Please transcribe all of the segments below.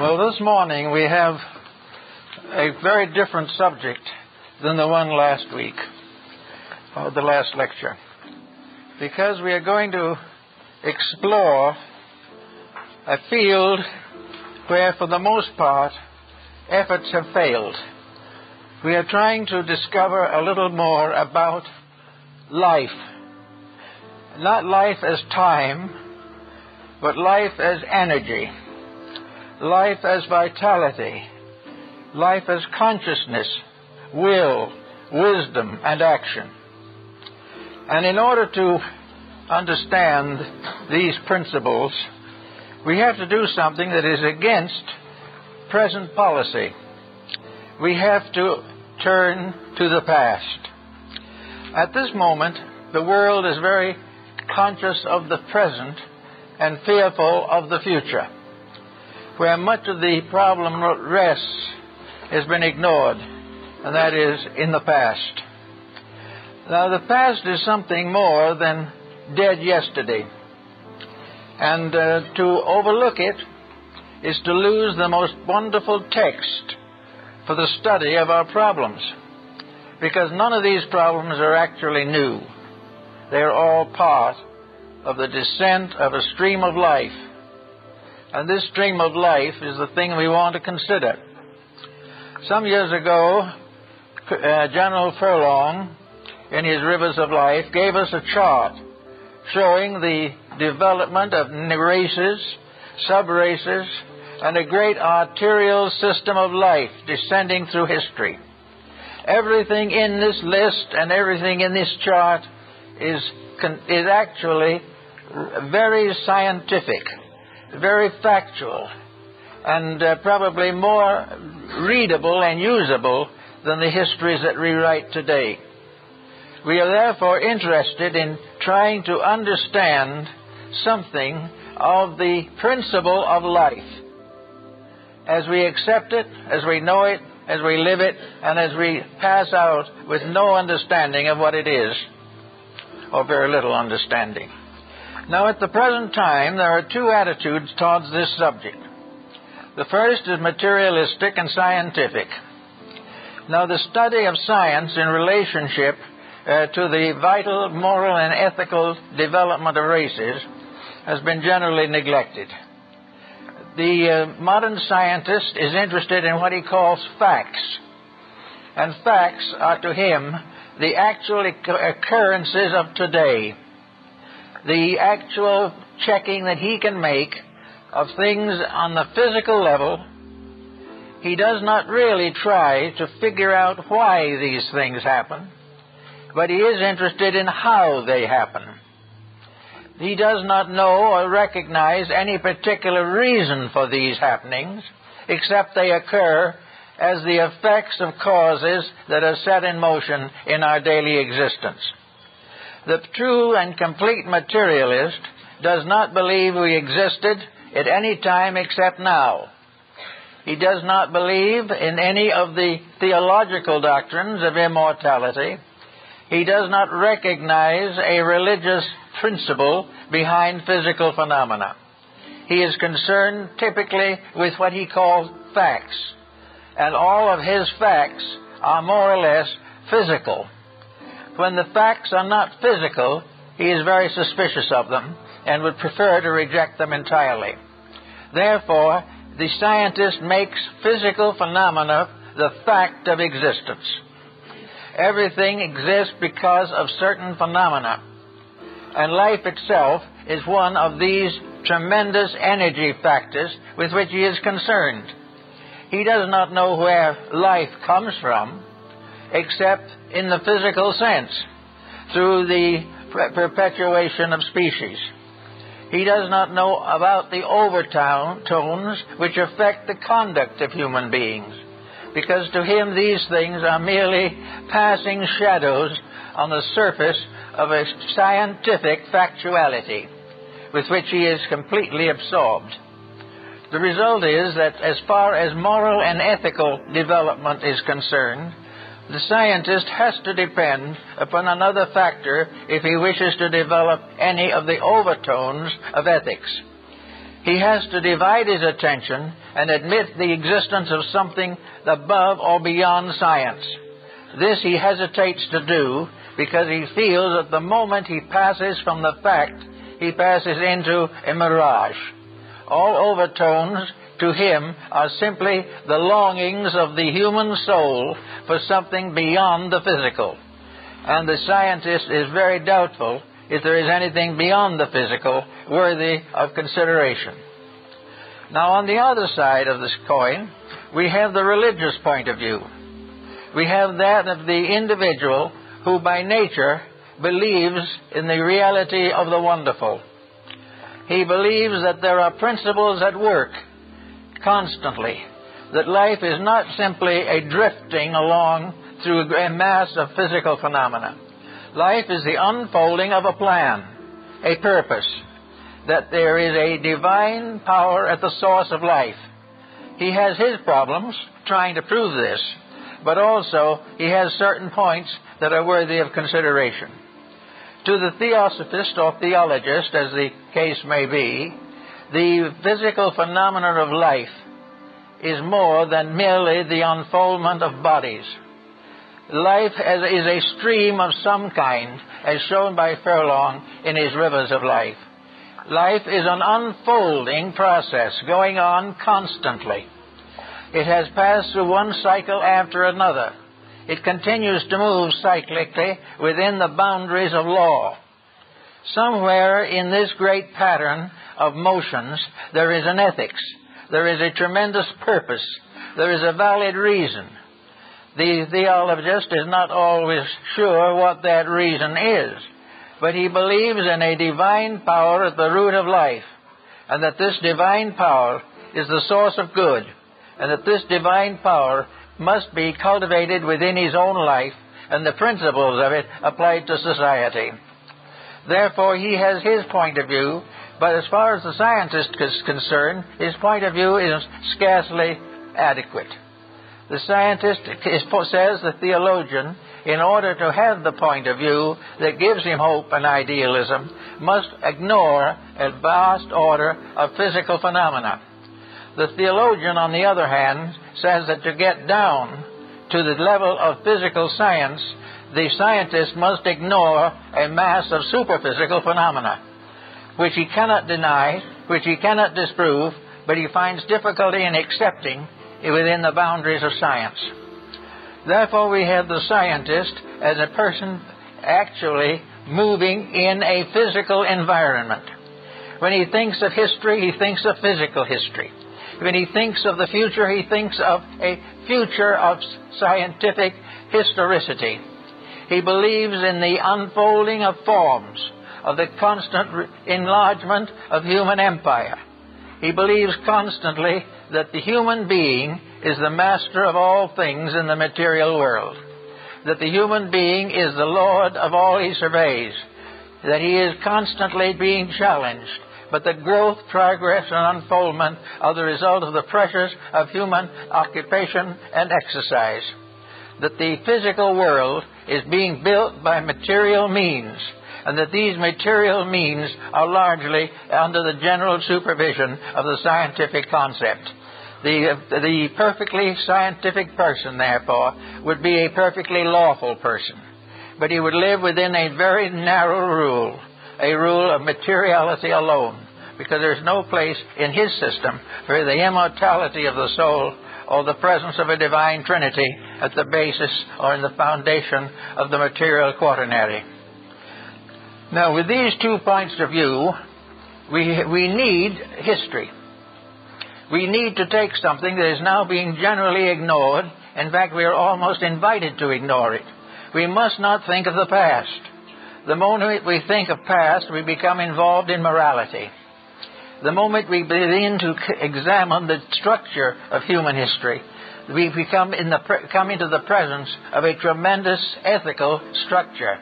Well, this morning we have a very different subject than the one last week, or the last lecture, because we are going to explore a field where, for the most part, efforts have failed. We are trying to discover a little more about life. Not life as time, but life as energy, life as vitality, life as consciousness, will, wisdom, and action. And in order to understand these principles, we have to do something that is against present policy. We have to turn to the past. At this moment, the world is very conscious of the present and fearful of the future. Where much of the problem rests has been ignored, and that is in the past. Now, the past is something more than dead yesterday. And to overlook it is to lose the most wonderful text for the study of our problems, because none of these problems are actually new. They are all part of the descent of a stream of life. And this stream of life is the thing we want to consider. Some years ago, General Furlong, in his Rivers of Life, gave us a chart showing the development of races, sub-races, and a great arterial system of life descending through history. Everything in this list and everything in this chart is actually very scientific, very factual, and probably more readable and usable than the histories that we write today. We are therefore interested in trying to understand something of the principle of life as we accept it, as we know it, as we live it, and as we pass out with no understanding of what it is, or very little understanding. Now, at the present time, there are two attitudes towards this subject. The first is materialistic and scientific. Now, the study of science in relationship to the vital, moral, and ethical development of races has been generally neglected. The modern scientist is interested in what he calls facts. And facts are to him the actual occurrences of today, the actual checking that he can make of things on the physical level. He does not really try to figure out why these things happen, but he is interested in how they happen. He does not know or recognize any particular reason for these happenings, except they occur as the effects of causes that are set in motion in our daily existence. The true and complete materialist does not believe we existed at any time except now. He does not believe in any of the theological doctrines of immortality. He does not recognize a religious principle behind physical phenomena. He is concerned typically with what he calls facts, and all of his facts are more or less physical. When the facts are not physical, he is very suspicious of them and would prefer to reject them entirely. Therefore, the scientist makes physical phenomena the fact of existence. Everything exists because of certain phenomena, and life itself is one of these tremendous energy factors with which he is concerned. He does not know where life comes from, except in the physical sense, through the perpetuation of species. He does not know about the overtones which affect the conduct of human beings, because to him these things are merely passing shadows on the surface of a scientific factuality with which he is completely absorbed. The result is that as far as moral and ethical development is concerned, the scientist has to depend upon another factor if he wishes to develop any of the overtones of ethics. He has to divide his attention and admit the existence of something above or beyond science. This he hesitates to do because he feels that the moment he passes from the fact, he passes into a mirage. All overtones to him are simply the longings of the human soul for something beyond the physical. And the scientist is very doubtful if there is anything beyond the physical worthy of consideration. Now, on the other side of this coin, we have the religious point of view. We have that of the individual who by nature believes in the reality of the wonderful. He believes that there are principles at work constantly, that life is not simply a drifting along through a mass of physical phenomena. Life is the unfolding of a plan, a purpose, that there is a divine power at the source of life. He has his problems trying to prove this, but also he has certain points that are worthy of consideration. To the theosophist or theologist, as the case may be, the physical phenomenon of life is more than merely the unfoldment of bodies. Life is a stream of some kind, as shown by Furlong in his Rivers of Life. Life is an unfolding process going on constantly. It has passed through one cycle after another. It continues to move cyclically within the boundaries of law. Somewhere in this great pattern of motions, there is an ethics. There is a tremendous purpose. There is a valid reason. The theologist is not always sure what that reason is, but he believes in a divine power at the root of life, and that this divine power is the source of good, and that this divine power must be cultivated within his own life, and the principles of it applied to society. Therefore, he has his point of view, but as far as the scientist is concerned, his point of view is scarcely adequate. The scientist says, the theologian, in order to have the point of view that gives him hope and idealism, must ignore a vast order of physical phenomena. The theologian, on the other hand, says that to get down to the level of physical science, the scientist must ignore a mass of superphysical phenomena, which he cannot deny, which he cannot disprove, but he finds difficulty in accepting within the boundaries of science. Therefore, we have the scientist as a person actually moving in a physical environment. When he thinks of history, he thinks of physical history. When he thinks of the future, he thinks of a future of scientific historicity. He believes in the unfolding of forms, of the constant enlargement of human empire. He believes constantly that the human being is the master of all things in the material world, that the human being is the lord of all he surveys, that he is constantly being challenged, but that growth, progress, and unfoldment are the result of the pressures of human occupation and exercise, that the physical world is being built by material means, and that these material means are largely under the general supervision of the scientific concept. The perfectly scientific person, therefore, would be a perfectly lawful person, but he would live within a very narrow rule, a rule of materiality alone, because there's no place in his system for the immortality of the soul or the presence of a divine trinity at the basis or in the foundation of the material quaternary. Now, with these 2 points of view, we need history. We need to take something that is now being generally ignored. In fact, we are almost invited to ignore it. We must not think of the past. The moment we think of past, we become involved in morality. The moment we begin to examine the structure of human history, we come into the presence of a tremendous ethical structure,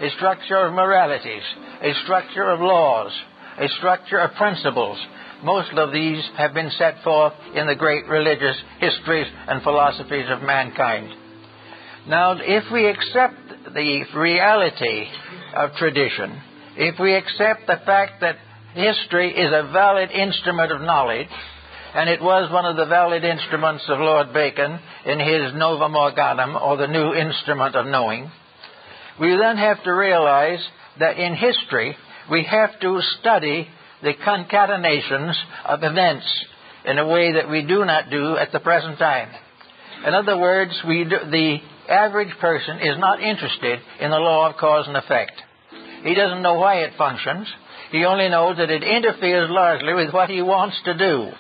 a structure of moralities, a structure of laws, a structure of principles. Most of these have been set forth in the great religious histories and philosophies of mankind. Now, if we accept the reality of tradition, if we accept the fact that history is a valid instrument of knowledge, and it was one of the valid instruments of Lord Bacon in his Novum Organum, or the new instrument of knowing, we then have to realize that in history we have to study the concatenations of events in a way that we do not do at the present time. In other words, the average person is not interested in the law of cause and effect. He doesn't know why it functions. He only knows that it interferes largely with what he wants to do.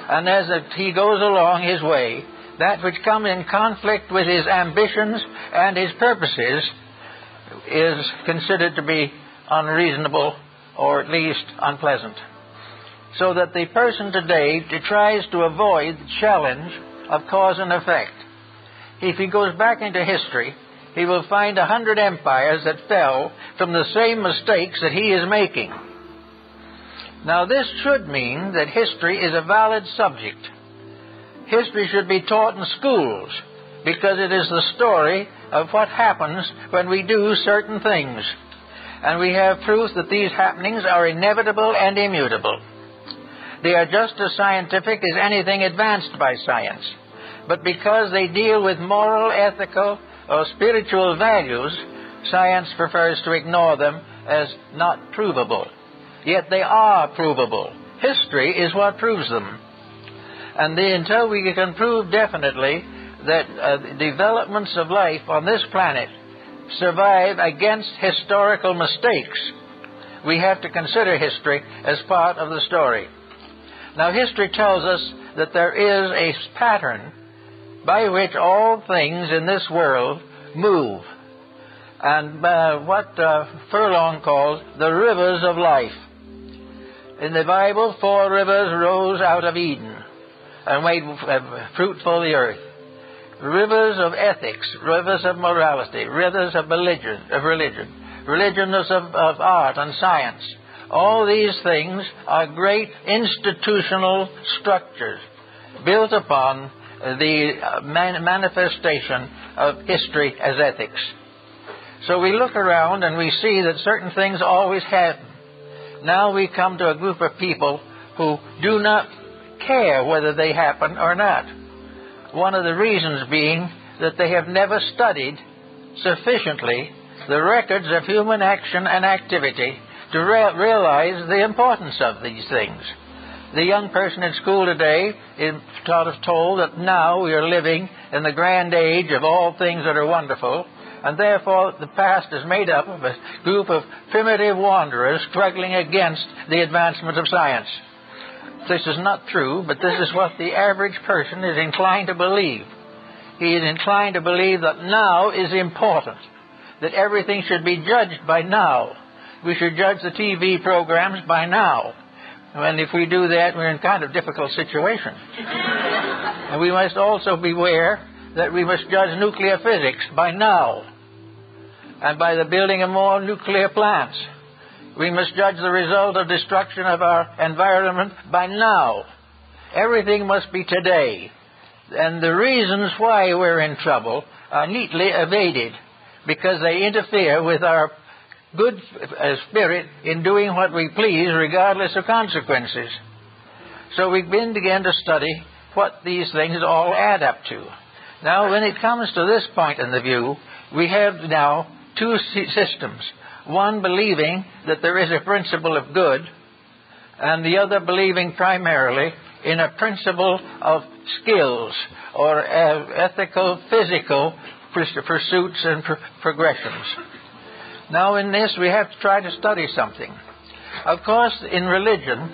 And as he goes along his way, that which comes in conflict with his ambitions and his purposes is considered to be unreasonable, or at least unpleasant. So that the person today tries to avoid the challenge of cause and effect. If he goes back into history, he will find 100 empires that fell from the same mistakes that he is making. Now, this should mean that history is a valid subject. History should be taught in schools, because it is the story of what happens when we do certain things. And we have proof that these happenings are inevitable and immutable. They are just as scientific as anything advanced by science. But because they deal with moral, ethical, or spiritual values, science prefers to ignore them as not provable. Yet they are provable. History is what proves them. And until we can prove definitely that developments of life on this planet survive against historical mistakes, we have to consider history as part of the story. Now, history tells us that there is a pattern by which all things in this world move, and what Furlong calls the rivers of life. In the Bible, 4 rivers rose out of Eden and made fruitful the earth. Rivers of ethics, rivers of morality, rivers of religion, religions of art and science. All these things are great institutional structures built upon the manifestation of history as ethics. So we look around and we see that certain things always happen. Now we come to a group of people who do not care whether they happen or not. One of the reasons being that they have never studied sufficiently the records of human action and activity to realize the importance of these things. The young person in school today is told that now we are living in the grand age of all things that are wonderful, and therefore the past is made up of a group of primitive wanderers struggling against the advancement of science. This is not true, but this is what the average person is inclined to believe. He is inclined to believe that now is important, that everything should be judged by now. We should judge the TV programs by now. And if we do that, we're in kind of difficult situation. And we must also beware that we must judge nuclear physics by now, and by the building of more nuclear plants. We must judge the result of destruction of our environment by now. Everything must be today. And the reasons why we're in trouble are neatly evaded, because they interfere with our good spirit in doing what we please regardless of consequences. So we begin to study what these things all add up to. Now, when it comes to this point in the view, we have now 2 systems. One believing that there is a principle of good, and the other believing primarily in a principle of skills, or ethical, physical pursuits and progressions. Now, in this, we have to try to study something. Of course, in religion,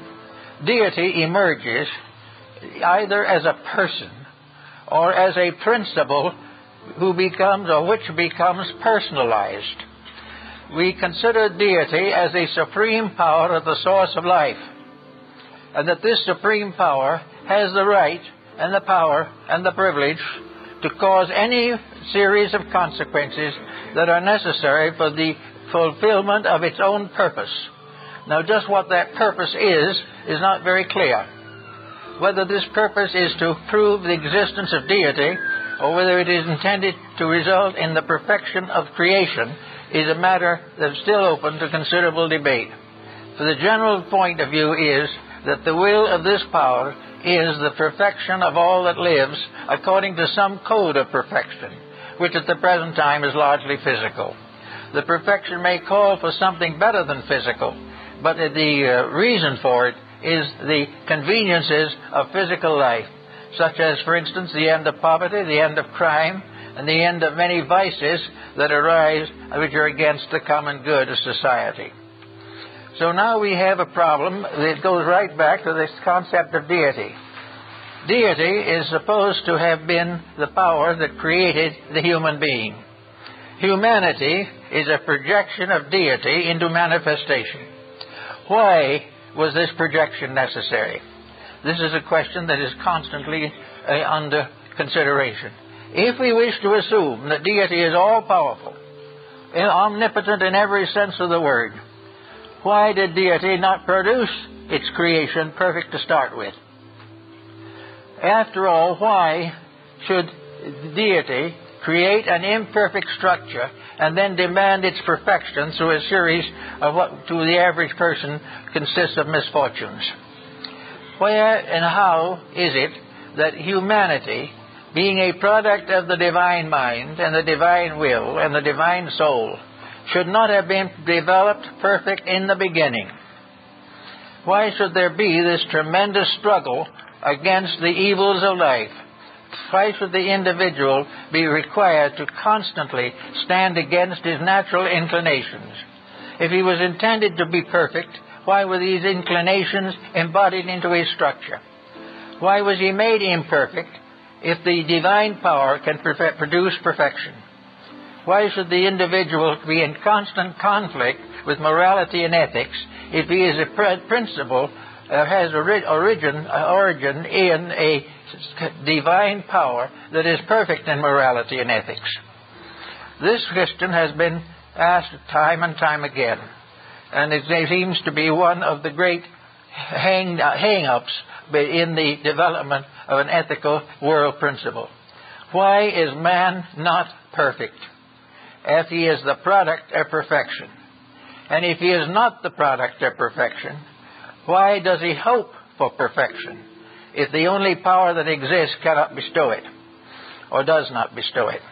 deity emerges either as a person or as a principle which becomes personalized. We consider deity as a supreme power at the source of life, and that this supreme power has the right and the power and the privilege to cause any series of consequences that are necessary for the fulfillment of its own purpose. Now, just what that purpose is not very clear. Whether this purpose is to prove the existence of deity, or whether it is intended to result in the perfection of creation, is a matter that's still open to considerable debate. For the general point of view is that the will of this power is the perfection of all that lives according to some code of perfection, which at the present time is largely physical. The perfection may call for something better than physical, but the reason for it is the conveniences of physical life, such as, for instance, the end of poverty, the end of crime, and the end of many vices that arise which are against the common good of society. So now we have a problem that goes right back to this concept of deity. Deity is supposed to have been the power that created the human being. Humanity is a projection of deity into manifestation. Why was this projection necessary? This is a question that is constantly under consideration. If we wish to assume that deity is all-powerful, omnipotent in every sense of the word, why did deity not produce its creation perfect to start with? After all, why should deity create an imperfect structure and then demand its perfection through a series of what to the average person consists of misfortunes? Where and how is it that humanity, being a product of the divine mind and the divine will and the divine soul, should not have been developed perfect in the beginning? Why should there be this tremendous struggle against the evils of life? Why should the individual be required to constantly stand against his natural inclinations? If he was intended to be perfect, why were these inclinations embodied into his structure? Why was he made imperfect if the divine power can produce perfection? Why should the individual be in constant conflict with morality and ethics if he is a principle has origin in a divine power that is perfect in morality and ethics? This question has been asked time and time again, and it seems to be one of the great hang-ups in the development of an ethical world principle. Why is man not perfect if he is the product of perfection? And if he is not the product of perfection, why does he hope for perfection if the only power that exists cannot bestow it, or does not bestow it?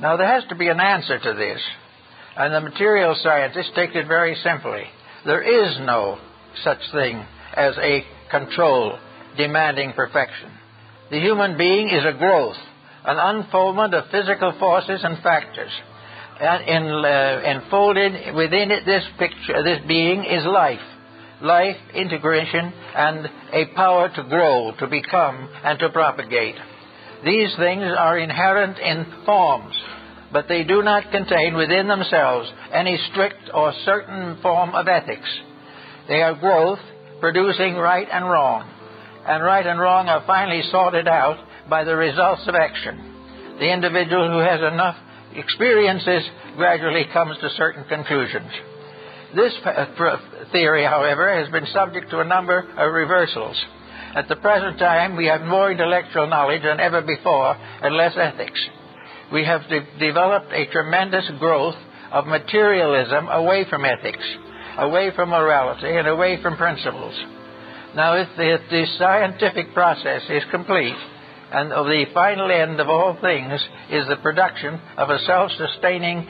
Now, there has to be an answer to this, and the material scientists take it very simply. There is no such thing as a control demanding perfection. The human being is a growth, an unfoldment of physical forces and factors. And enfolded within it, this being is life. Life, integration, and a power to grow, to become, and to propagate. These things are inherent in forms, but they do not contain within themselves any strict or certain form of ethics. They are growth, producing right and wrong. And right and wrong are finally sorted out by the results of action. The individual who has enough experiences gradually comes to certain conclusions. This theory, however, has been subject to a number of reversals. At the present time, we have more intellectual knowledge than ever before and less ethics. We have developed a tremendous growth of materialism away from ethics, away from morality, and away from principles. Now, if the scientific process is complete, and the final end of all things is the production of a self-sustaining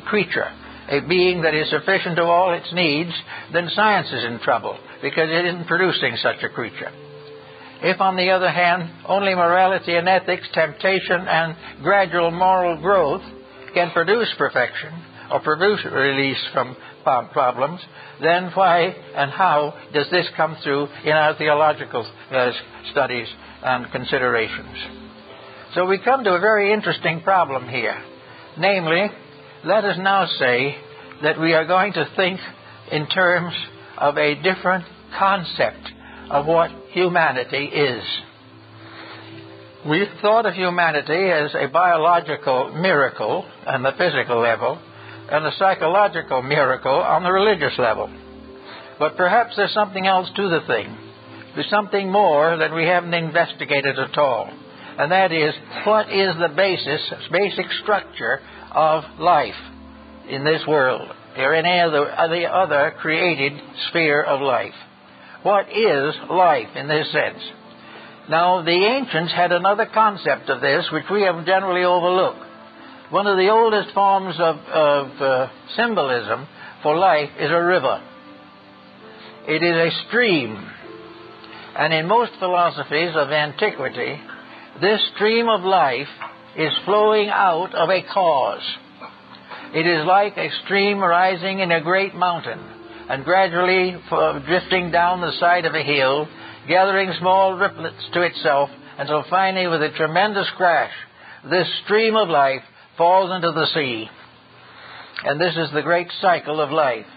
creature, a being that is sufficient to all its needs, then science is in trouble because it isn't producing such a creature. If, on the other hand, only morality and ethics, temptation, and gradual moral growth can produce perfection or produce release from problems, then why and how does this come through in our theological studies and considerations? So we come to a very interesting problem here. Namely, let us now say that we are going to think in terms of a different concept of what humanity is. We've thought of humanity as a biological miracle on the physical level and a psychological miracle on the religious level. But perhaps there's something else to the thing. There's something more that we haven't investigated at all. And that is, what is the basic structure of life in this world or in any other created sphere of life? what is life in this sense. Now, the ancients had another concept of this, which we have generally overlooked. One of the oldest forms of symbolism for life is a river. It is a stream. And in most philosophies of antiquity, this stream of life is flowing out of a cause. It is like a stream rising in a great mountain and gradually drifting down the side of a hill, gathering small ripplets to itself until finally, with a tremendous crash, this stream of life falls into the sea. And this is the great cycle of life,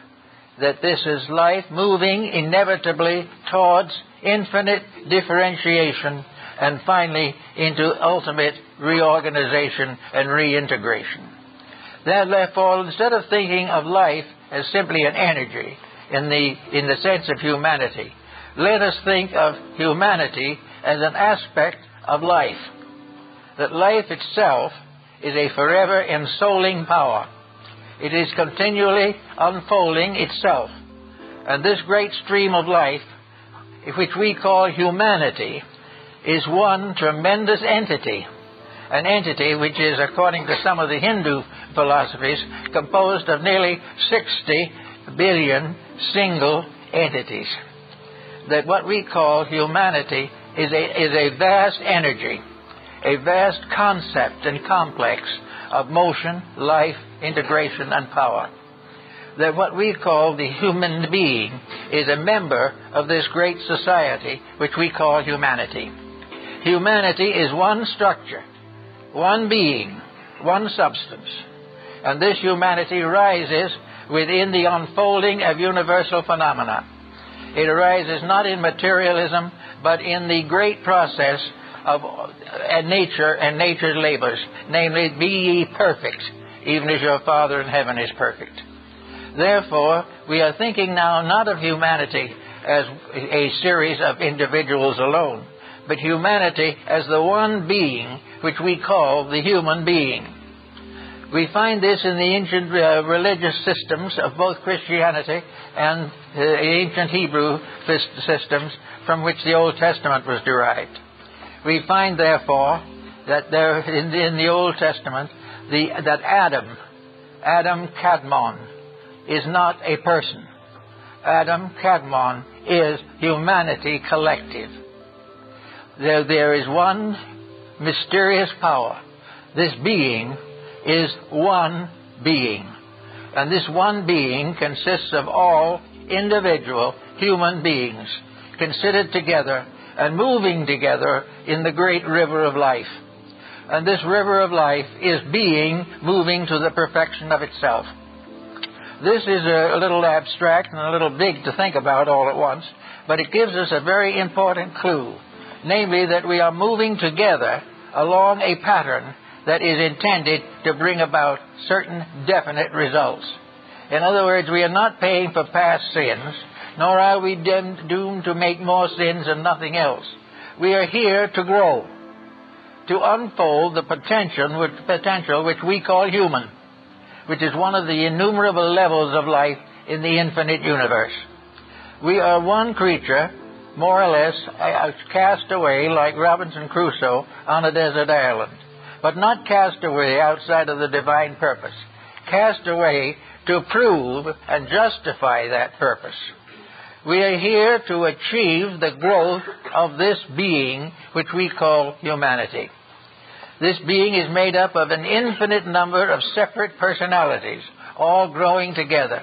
that this is life moving inevitably towards infinite differentiation and finally into ultimate reorganization and reintegration. Therefore, instead of thinking of life as simply an energy in the sense of humanity, let us think of humanity as an aspect of life. That life itself is a forever ensouling power. It is continually unfolding itself. And this great stream of life, which we call humanity, is one tremendous entity. An entity which is, according to some of the Hindu philosophies, composed of nearly 60 billion single entities. That what we call humanity is a vast energy, a vast concept and complex of motion, life, integration, and power. That what we call the human being is a member of this great society which we call humanity. Humanity is one structure, one being, one substance. And this humanity rises within the unfolding of universal phenomena. It arises not in materialism, but in the great process of nature and nature's labors, namely, be ye perfect, even as your Father in heaven is perfect. Therefore, we are thinking now not of humanity as a series of individuals alone, but humanity as the one being which we call the human being. We find this in the ancient religious systems of both Christianity and ancient Hebrew systems from which the Old Testament was derived. We find, therefore, that there in the Old Testament, that Adam Kadmon, is not a person. Adam Kadmon is humanity collective. There is one mysterious power. This being is one being. And this one being consists of all individual human beings considered together and moving together in the great river of life. And this river of life is being moving to the perfection of itself. This is a little abstract and a little big to think about all at once, but it gives us a very important clue, namely that we are moving together along a pattern that is intended to bring about certain definite results. In other words, we are not paying for past sins, nor are we doomed to make more sins and nothing else. We are here to grow, to unfold the potential which we call human, which is one of the innumerable levels of life in the infinite universe. We are one creature, more or less, cast away like Robinson Crusoe on a desert island, but not cast away outside of the divine purpose, cast away to prove and justify that purpose. We are here to achieve the growth of this being which we call humanity. This being is made up of an infinite number of separate personalities, all growing together.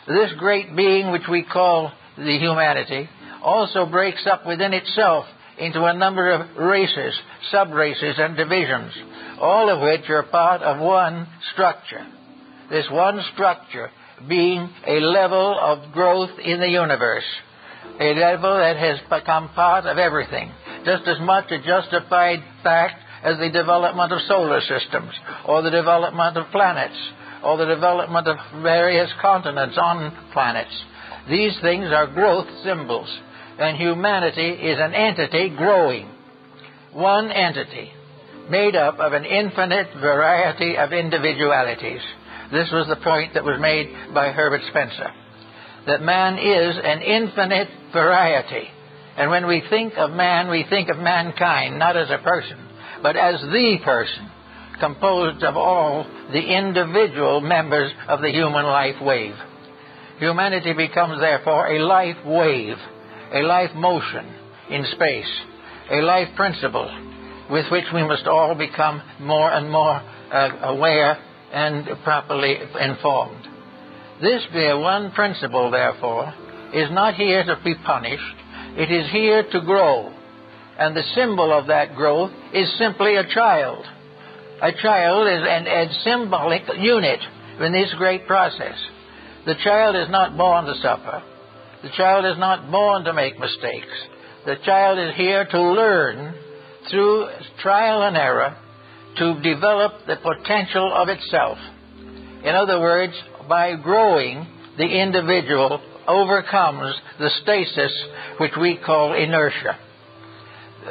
This great being which we call the humanity also breaks up within itself into a number of races, sub-races, and divisions, all of which are part of one structure. This one structure being a level of growth in the universe, a level that has become part of everything, just as much a justified fact as the development of solar systems, or the development of planets, or the development of various continents on planets. These things are growth symbols, and humanity is an entity growing. One entity, made up of an infinite variety of individualities. This was the point that was made by Herbert Spencer. that man is an infinite variety. And when we think of man, we think of mankind not as a person, but as the person, composed of all the individual members of the human life wave. Humanity becomes, therefore, a life wave, a life motion in space, a life principle with which we must all become more and more aware and properly informed. This one principle, therefore, is not here to be punished. It is here to grow. And the symbol of that growth is simply a child. A child is a symbolic unit in this great process. The child is not born to suffer. The child is not born to make mistakes. The child is here to learn through trial and error to develop the potential of itself. In other words, by growing, the individual overcomes the stasis which we call inertia.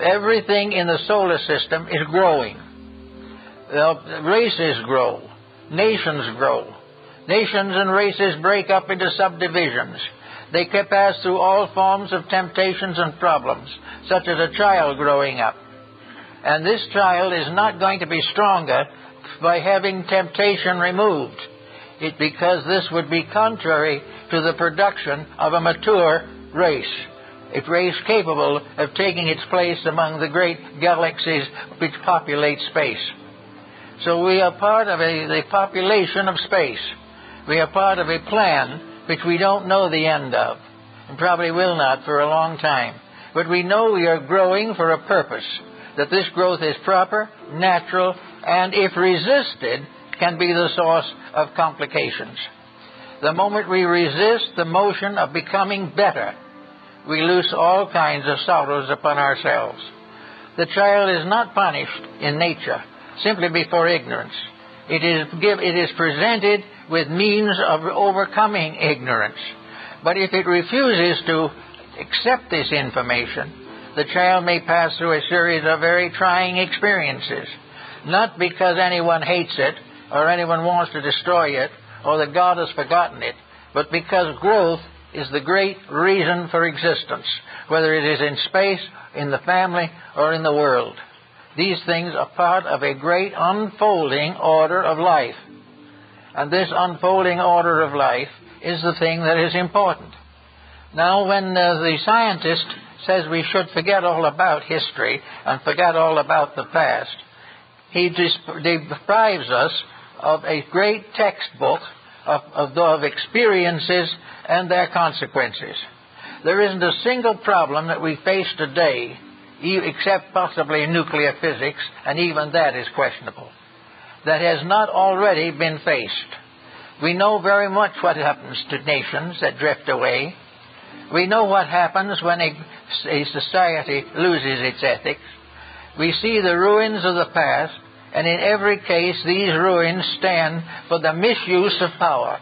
Everything in the solar system is growing. Races grow. Nations grow. Nations and races break up into subdivisions. They can pass through all forms of temptations and problems, such as a child growing up. And this child is not going to be stronger by having temptation removed. Because this would be contrary to the production of a mature race. A race capable of taking its place among the great galaxies which populate space. So we are part of the population of space. We are part of a plan which we don't know the end of, and probably will not for a long time. But we know we are growing for a purpose, that this growth is proper, natural, and if resisted, can be the source of complications. The moment we resist the motion of becoming better, we loose all kinds of sorrows upon ourselves. The child is not punished in nature simply before ignorance. It is presented with means of overcoming ignorance. But if it refuses to accept this information, the child may pass through a series of very trying experiences, not because anyone hates it, or anyone wants to destroy it, or that God has forgotten it, but because growth is the great reason for existence, whether it is in space, in the family, or in the world. These things are part of a great unfolding order of life. And this unfolding order of life is the thing that is important. Now, when the scientist says we should forget all about history and forget all about the past, he deprives us of a great textbook of experiences and their consequences. There isn't a single problem that we face today, except possibly nuclear physics, and even that is questionable, that has not already been faced. We know very much what happens to nations that drift away. We know what happens when a society loses its ethics. We see the ruins of the past, and in every case, these ruins stand for the misuse of power.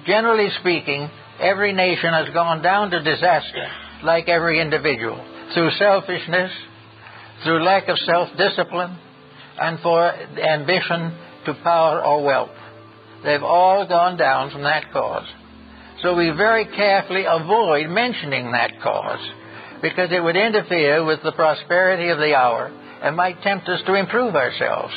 Generally speaking, every nation has gone down to disaster, like every individual, through selfishness, through lack of self-discipline, and for ambition to power or wealth. They've all gone down from that cause. So we very carefully avoid mentioning that cause, because it would interfere with the prosperity of the hour and might tempt us to improve ourselves.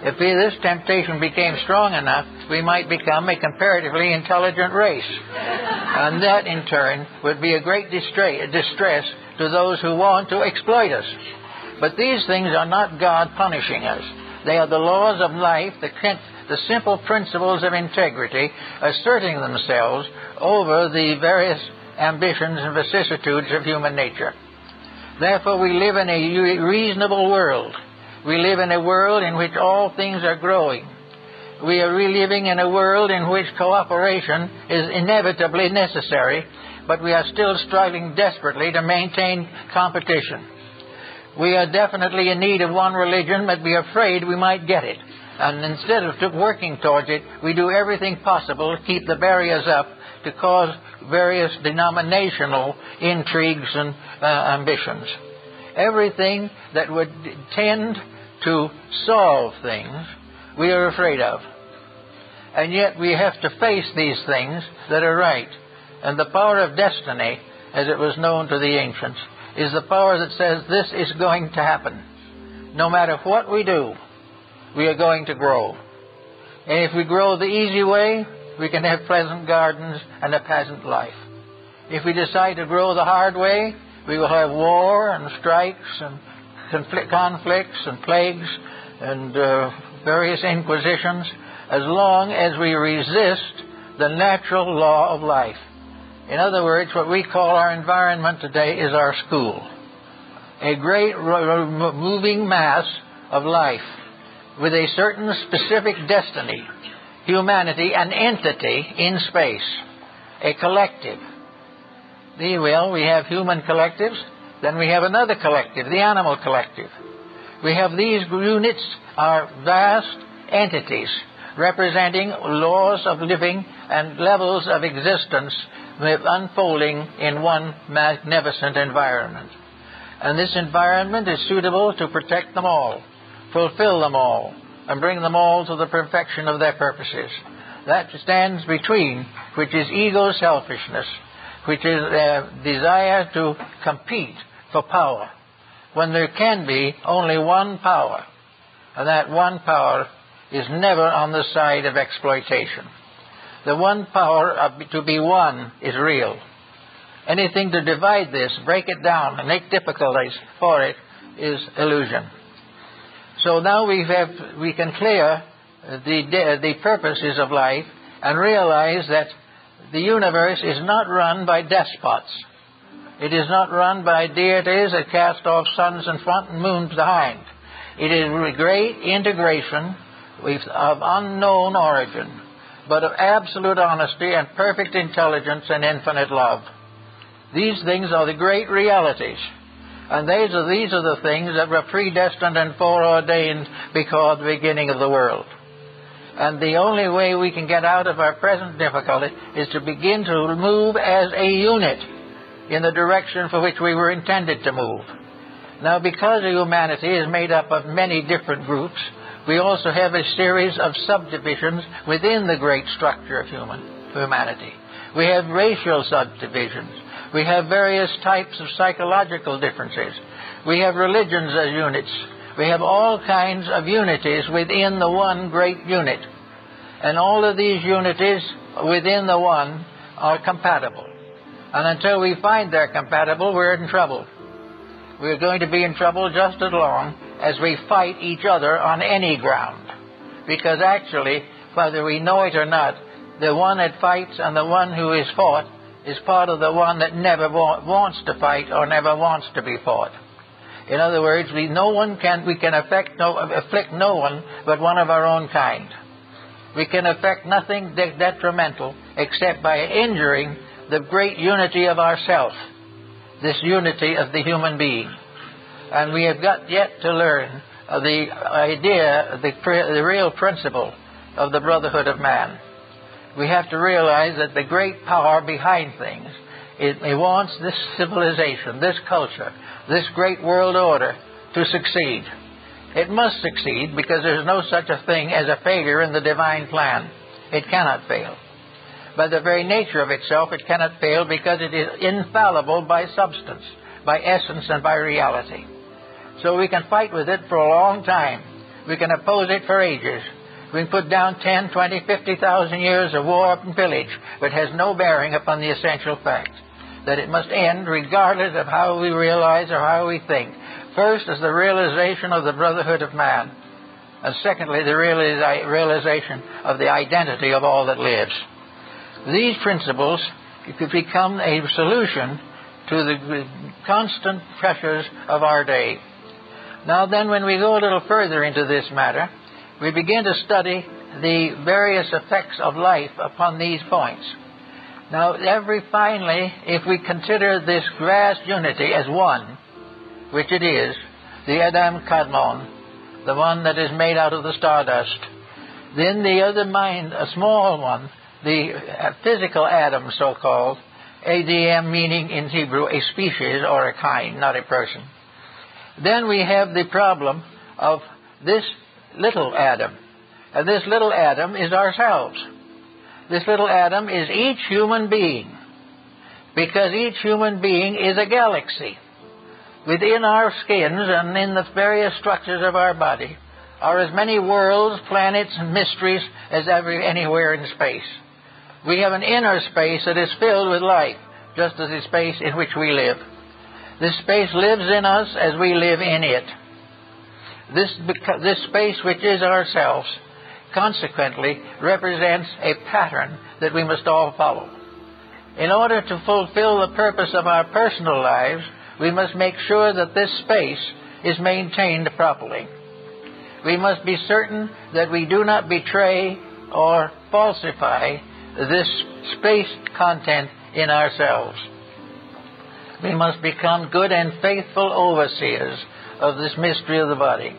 If this temptation became strong enough, we might become a comparatively intelligent race. And that, in turn, would be a great distress to those who want to exploit us. But these things are not God punishing us. They are the laws of life, the simple principles of integrity asserting themselves over the various ambitions and vicissitudes of human nature. Therefore, we live in a reasonable world. We live in a world in which all things are growing. We are reliving in a world in which cooperation is inevitably necessary, but we are still striving desperately to maintain competition. We are definitely in need of one religion, but we are afraid we might get it. And instead of working towards it, we do everything possible to keep the barriers up to cause various denominational intrigues and ambitions. Everything that would tend to solve things, we are afraid of. And yet we have to face these things that are right. And the power of destiny, as it was known to the ancients, is the power that says this is going to happen. No matter what we do, we are going to grow. And if we grow the easy way, we can have pleasant gardens and a pleasant life. If we decide to grow the hard way, we will have war and strikes and conflicts and plagues and various inquisitions, as long as we resist the natural law of life. In other words, what we call our environment today is our school. A great moving mass of life with a certain specific destiny, humanity, an entity in space, a collective. We have human collectives, then we have another collective, the animal collective. We have these units are vast entities representing laws of living and levels of existence unfolding in one magnificent environment. And this environment is suitable to protect them all, fulfill them all, and bring them all to the perfection of their purposes. That stands between, which is ego selfishness, which is desire to compete for power, when there can be only one power, and that one power is never on the side of exploitation. The one power to be one is real. Anything to divide this, break it down, and make difficulties for it is illusion. So now we can clear the purposes of life and realize that the universe is not run by despots. It is not run by deities that cast off suns in front and moons behind. It is a great integration of unknown origin, but of absolute honesty and perfect intelligence and infinite love. These things are the great realities. And these are the things that were predestined and foreordained before the beginning of the world. And the only way we can get out of our present difficulty is to begin to move as a unit in the direction for which we were intended to move. Now, because humanity is made up of many different groups, we also have a series of subdivisions within the great structure of humanity. We have racial subdivisions. We have various types of psychological differences. We have religions as units. We have all kinds of unities within the one great unit. And all of these unities within the one are compatible. And until we find they're compatible, we're in trouble. We're going to be in trouble just as long as we fight each other on any ground. Because actually, whether we know it or not, the one that fights and the one who is fought is part of the one that never wants to fight or never wants to be fought. In other words, we can afflict no one but one of our own kind. We can affect nothing detrimental except by injuring the great unity of ourself, this unity of the human being. And we have got yet to learn the idea, the real principle of the brotherhood of man. We have to realize that the great power behind things, it wants this civilization, this culture, this great world order to succeed. It must succeed because there's no such a thing as a failure in the divine plan. It cannot fail. By the very nature of itself, it cannot fail because it is infallible by substance, by essence, and by reality. So we can fight with it for a long time. We can oppose it for ages. We can put down 10, 20, 50,000 years of war and pillage, but it has no bearing upon the essential fact that it must end regardless of how we realize or how we think. First is the realization of the brotherhood of man, and secondly, the realization of the identity of all that lives. These principles could become a solution to the constant pressures of our day. Now then, when we go a little further into this matter, we begin to study the various effects of life upon these points. Now, finally, if we consider this vast unity as one, which it is, the Adam Kadmon, the one that is made out of the stardust, then the other mind, a small one, the physical atom, so-called, ADM meaning in Hebrew a species or a kind, not a person. Then we have the problem of this little atom. And this little atom is ourselves. This little atom is each human being. because each human being is a galaxy. Within our skins and in the various structures of our body are as many worlds, planets, and mysteries as anywhere in space. We have an inner space that is filled with life, just as the space in which we live. This space lives in us as we live in it. This space, which is ourselves, consequently represents a pattern that we must all follow. In order to fulfill the purpose of our personal lives, we must make sure that this space is maintained properly. We must be certain that we do not betray or falsify this space content in ourselves. We must become good and faithful overseers of this mystery of the body.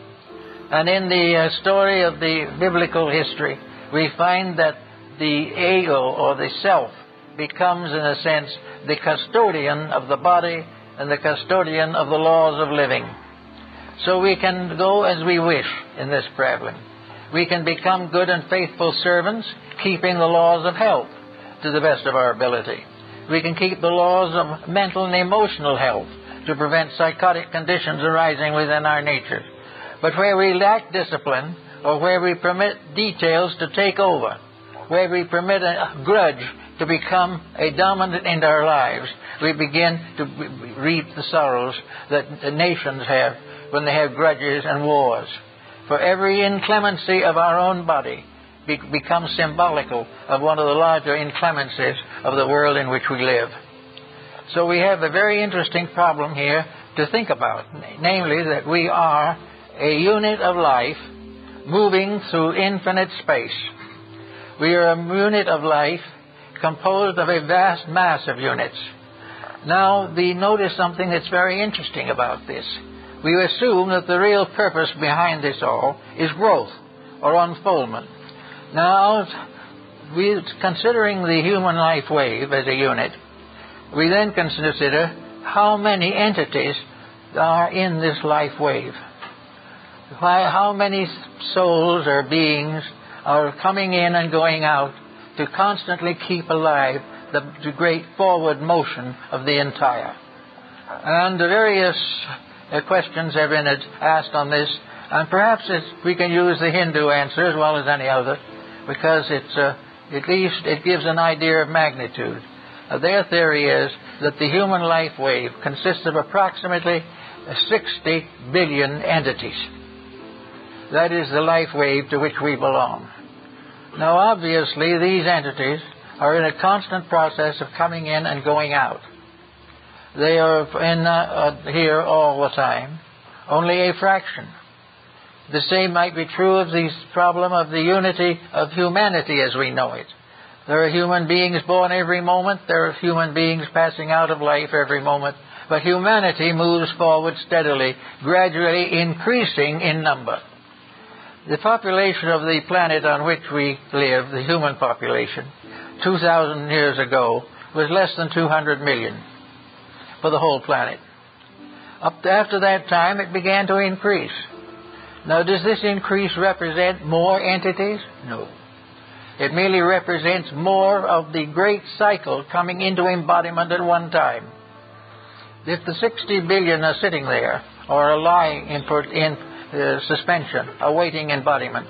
And in the story of the biblical history, we find that the ego, or the self, becomes, in a sense, the custodian of the body and the custodian of the laws of living. So we can go as we wish in this traveling. We can become good and faithful servants, keeping the laws of health to the best of our ability. We can keep the laws of mental and emotional health to prevent psychotic conditions arising within our nature. But where we lack discipline, or where we permit details to take over, where we permit a grudge to become a dominant in our lives, we begin to reap the sorrows that the nations have when they have grudges and wars. For every inclemency of our own body becomes symbolical of one of the larger inclemencies of the world in which we live. So we have a very interesting problem here to think about, namely that we are a unit of life moving through infinite space. We are a unit of life composed of a vast mass of units. Now, notice something that's very interesting about this. We assume that the real purpose behind this all is growth or unfoldment. Now, considering the human life wave as a unit, we then consider how many entities are in this life wave. How many souls or beings are coming in and going out to constantly keep alive the great forward motion of the entire. And the various questions have been asked on this, and perhaps we can use the Hindu answer as well as any other, because at least it gives an idea of magnitude. Their theory is that the human life wave consists of approximately 60 billion entities. That is the life wave to which we belong. Now, obviously, these entities are in a constant process of coming in and going out. They are here all the time, only a fraction. The same might be true of the problem of the unity of humanity as we know it. There are human beings born every moment. There are human beings passing out of life every moment. But humanity moves forward steadily, gradually increasing in number. The population of the planet on which we live, the human population, 2,000 years ago, was less than 200 million for the whole planet. After that time, it began to increase. Now, does this increase represent more entities? No. It merely represents more of the great cycle coming into embodiment at one time. If the 60 billion are sitting there, or are lying in suspension, awaiting embodiment,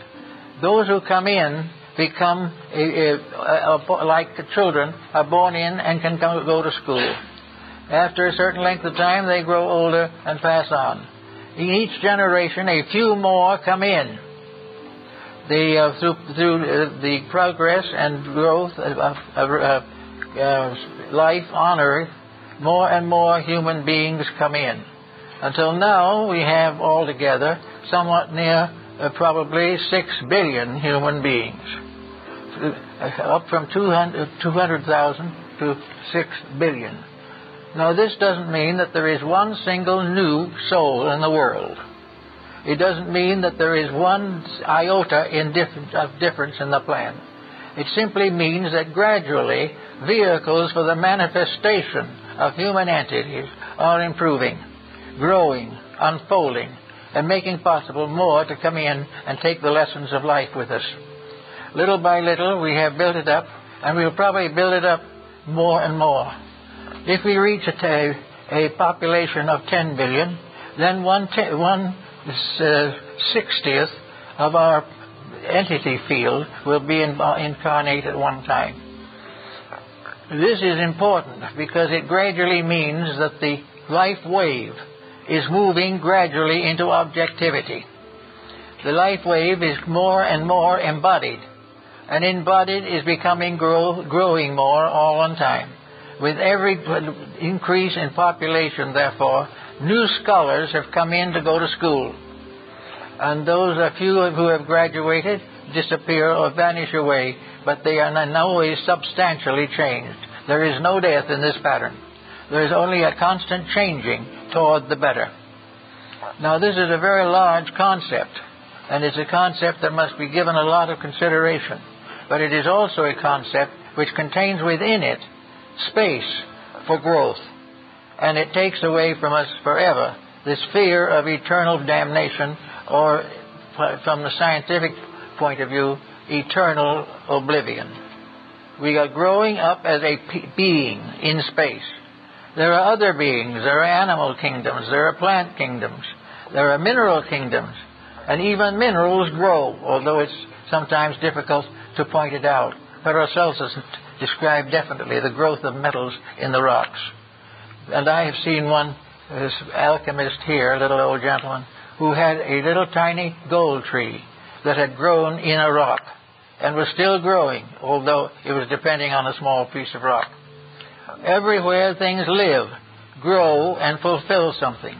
those who come in become, like children, are born in and can go to school. After a certain length of time, they grow older and pass on. In each generation, a few more come in. Through the progress and growth of life on Earth, more and more human beings come in. Until now, we have altogether somewhat near probably 6 billion human beings. Up from 200,000 to 6 billion. Now, this doesn't mean that there is one single new soul in the world. It doesn't mean that there is one iota of difference in the plan. It simply means that gradually vehicles for the manifestation of human entities are improving, growing, unfolding, and making possible more to come in and take the lessons of life with us. Little by little, we have built it up, and we'll probably build it up more and more. If we reach a population of 10 billion, then 1/60th of our entity field will be incarnate at one time. This is important because it gradually means that the life wave is moving gradually into objectivity. The life wave is more and more embodied, and embodied is becoming growing more all on time. With every increase in population, therefore, new scholars have come in to go to school. And those few who have graduated disappear or vanish away, but they are in no way substantially changed. There is no death in this pattern. There is only a constant changing toward the better. Now, this is a very large concept, and it's a concept that must be given a lot of consideration. But it is also a concept which contains within it space for growth. And it takes away from us forever this fear of eternal damnation, or, from the scientific point of view, eternal oblivion. We are growing up as a being in space. There are other beings. There are animal kingdoms. There are plant kingdoms. There are mineral kingdoms. And even minerals grow, although it's sometimes difficult to point it out. Paracelsus described definitely the growth of metals in the rocks. And I have seen one, this alchemist here, a little old gentleman, who had a little tiny gold tree that had grown in a rock and was still growing, although it was depending on a small piece of rock. Everywhere things live, grow, and fulfill something.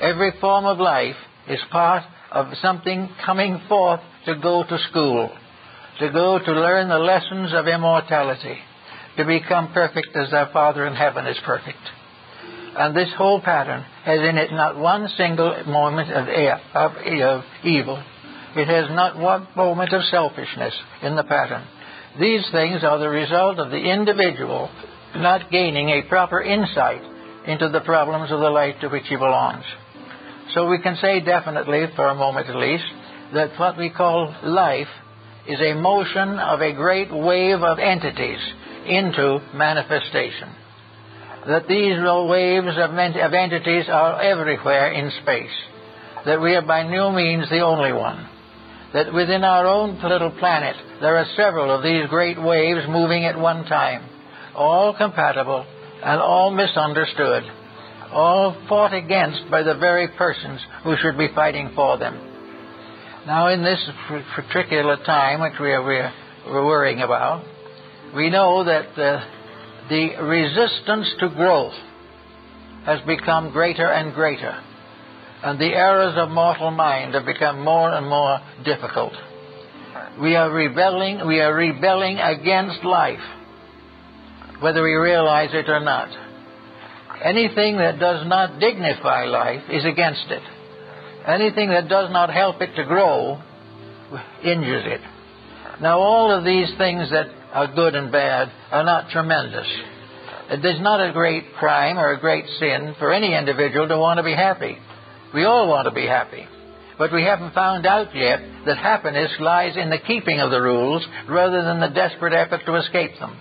Every form of life is part of something coming forth to go to school, to go to learn the lessons of immortality, to become perfect as their Father in heaven is perfect. And this whole pattern has in it not one single moment of evil. It has not one moment of selfishness in the pattern. These things are the result of the individual not gaining a proper insight into the problems of the life to which he belongs. So we can say definitely, for a moment at least, that what we call life is a motion of a great wave of entities into manifestation. That these waves of entities are everywhere in space. That we are by no means the only one. That within our own little planet there are several of these great waves moving at one time, all compatible and all misunderstood, all fought against by the very persons who should be fighting for them. Now, in this particular time which we're worrying about, we know that the resistance to growth has become greater and greater, and the errors of mortal mind have become more and more difficult. We are rebelling against life, whether we realize it or not. Anything that does not dignify life is against it. Anything that does not help it to grow injures it. Now, all of these things that are good and bad are not tremendous. It is not a great crime or a great sin for any individual to want to be happy. We all want to be happy. But we haven't found out yet that happiness lies in the keeping of the rules rather than the desperate effort to escape them.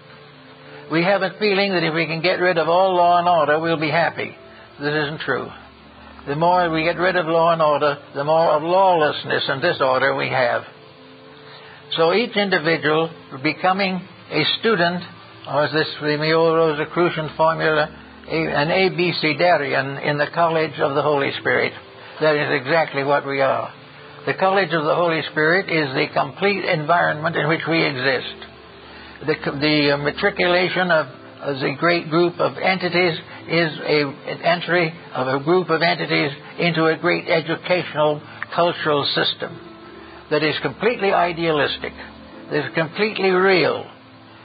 We have a feeling that if we can get rid of all law and order, we'll be happy. This isn't true. The more we get rid of law and order, the more of lawlessness and disorder we have. So each individual becoming a student, or as this the old Rosicrucian formula, an abecedarian in the College of the Holy Spirit. That is exactly what we are. The College of the Holy Spirit is the complete environment in which we exist. The matriculation of the great group of entities is an entry of a group of entities into a great educational, cultural system that is completely idealistic, that is completely real,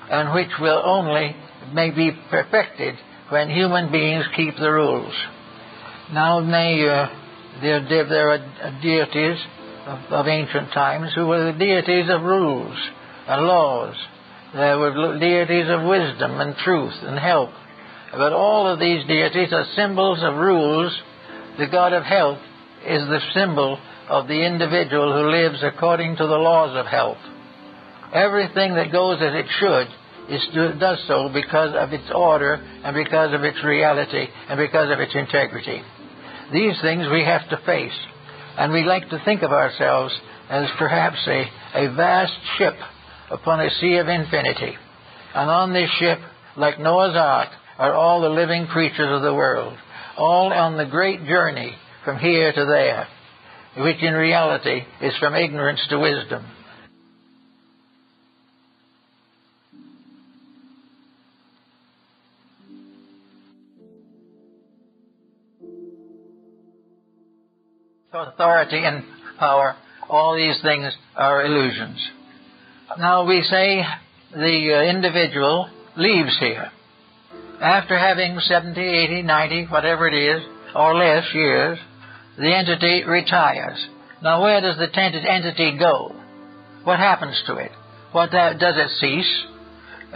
and which will only may be perfected when human beings keep the rules. Now, there are deities of ancient times who were the deities of rules and laws. There were deities of wisdom and truth and health. But all of these deities are symbols of rules. The God of health is the symbol of the individual who lives according to the laws of health. Everything that goes as it should does so because of its order and because of its reality and because of its integrity. These things we have to face, and we like to think of ourselves as perhaps a vast ship upon a sea of infinity. And on this ship, like Noah's Ark, are all the living creatures of the world, all on the great journey from here to there, which in reality is from ignorance to wisdom. Authority and power, all these things are illusions. Now we say the individual leaves here. After having 70, 80, 90, whatever it is, or less years, the entity retires. Now where does the entity go? What happens to it? Does it cease?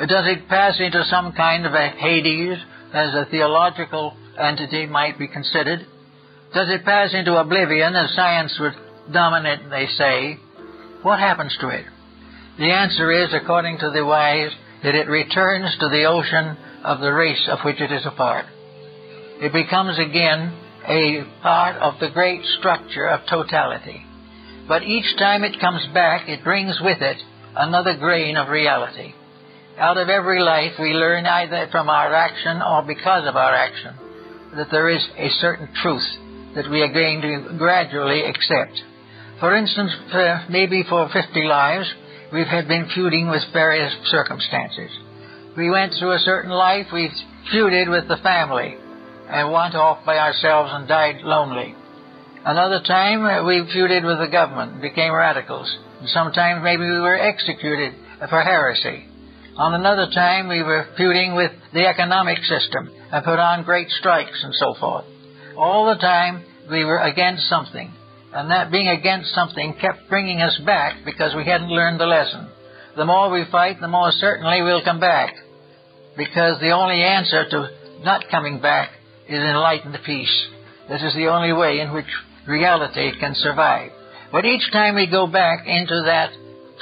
Does it pass into some kind of a Hades, as a theological entity might be considered? Does it pass into oblivion, as science would dominantly say? What happens to it? The answer is, according to the wise, that it returns to the ocean of the race of which it is a part. It becomes again a part of the great structure of totality. But each time it comes back, it brings with it another grain of reality. Out of every life, we learn either from our action or because of our action that there is a certain truth that we are going to gradually accept. For instance, maybe for 50 lives, we've been feuding with various circumstances. We went through a certain life, we feuded with the family and went off by ourselves and died lonely. Another time, we feuded with the government, became radicals. And sometimes maybe we were executed for heresy. On another time, we were feuding with the economic system and put on great strikes and so forth. All the time, we were against something. And that being against something kept bringing us back because we hadn't learned the lesson. The more we fight, the more certainly we'll come back. Because the only answer to not coming back is enlightened peace. This is the only way in which reality can survive. But each time we go back into that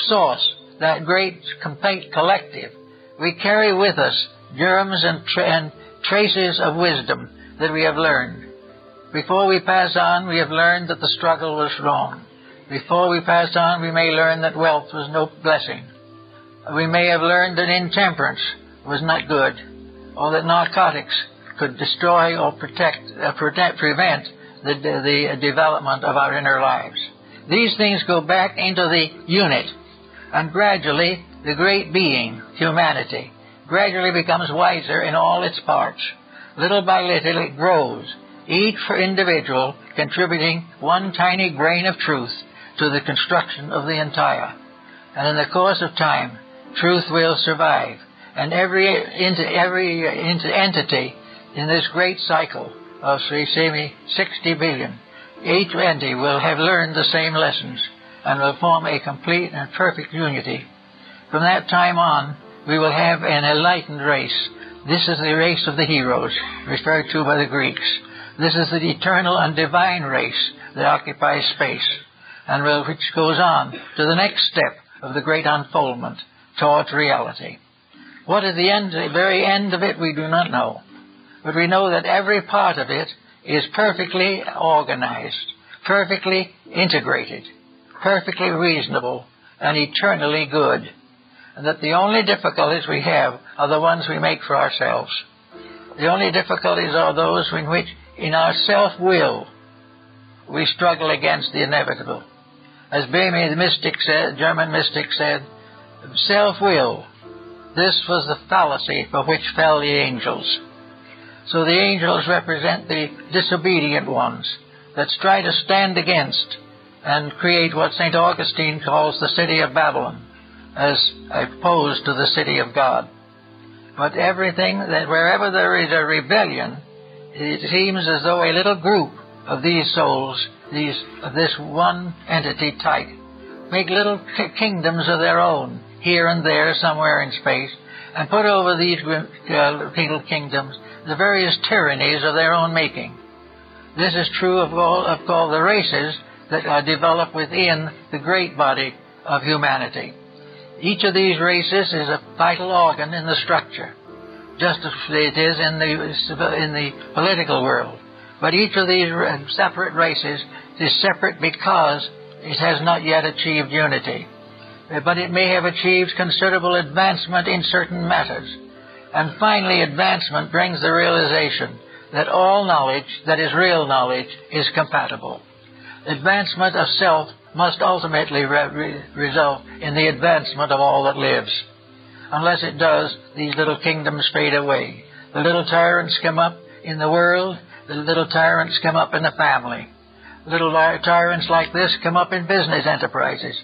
source, that great complete collective, we carry with us germs and traces of wisdom that we have learned. Before we pass on, we have learned that the struggle was wrong. Before we pass on, we may learn that wealth was no blessing. We may have learned that intemperance was not good, or that narcotics could destroy or prevent the development of our inner lives. These things go back into the unit, and gradually the great being, humanity, gradually becomes wiser in all its parts. Little by little it grows, each individual contributing one tiny grain of truth to the construction of the entire. And in the course of time, truth will survive, and every entity in this great cycle of, say, 60 billion, each entity will have learned the same lessons and will form a complete and perfect unity. From that time on, we will have an enlightened race. This is the race of the heroes, referred to by the Greeks. This is the eternal and divine race that occupies space, and which goes on to the next step of the great unfoldment towards reality. What is the end, the very end of it, we do not know. But we know that every part of it is perfectly organized, perfectly integrated, perfectly reasonable, and eternally good. And that the only difficulties we have are the ones we make for ourselves. The only difficulties are those in which, in our self-will, we struggle against the inevitable. As Böhme, the mystic said, German mystic said, self-will, this was the fallacy for which fell the angels. So the angels represent the disobedient ones that try to stand against and create what St. Augustine calls the city of Babylon, as opposed to the city of God. But everything, that wherever there is a rebellion, it seems as though a little group of these souls, of this one entity type, make little kingdoms of their own, here and there, somewhere in space, and put over these little kingdoms the various tyrannies of their own making. This is true of all the races that are developed within the great body of humanity. Each of these races is a vital organ in the structure, just as it is in the political world. But each of these separate races is separate because it has not yet achieved unity. But it may have achieved considerable advancement in certain matters. And finally, advancement brings the realization that all knowledge that is real knowledge is compatible. Advancement of self must ultimately result in the advancement of all that lives. Unless it does, these little kingdoms fade away. The little tyrants come up in the world. The little tyrants come up in the family. Little tyrants like this come up in business enterprises,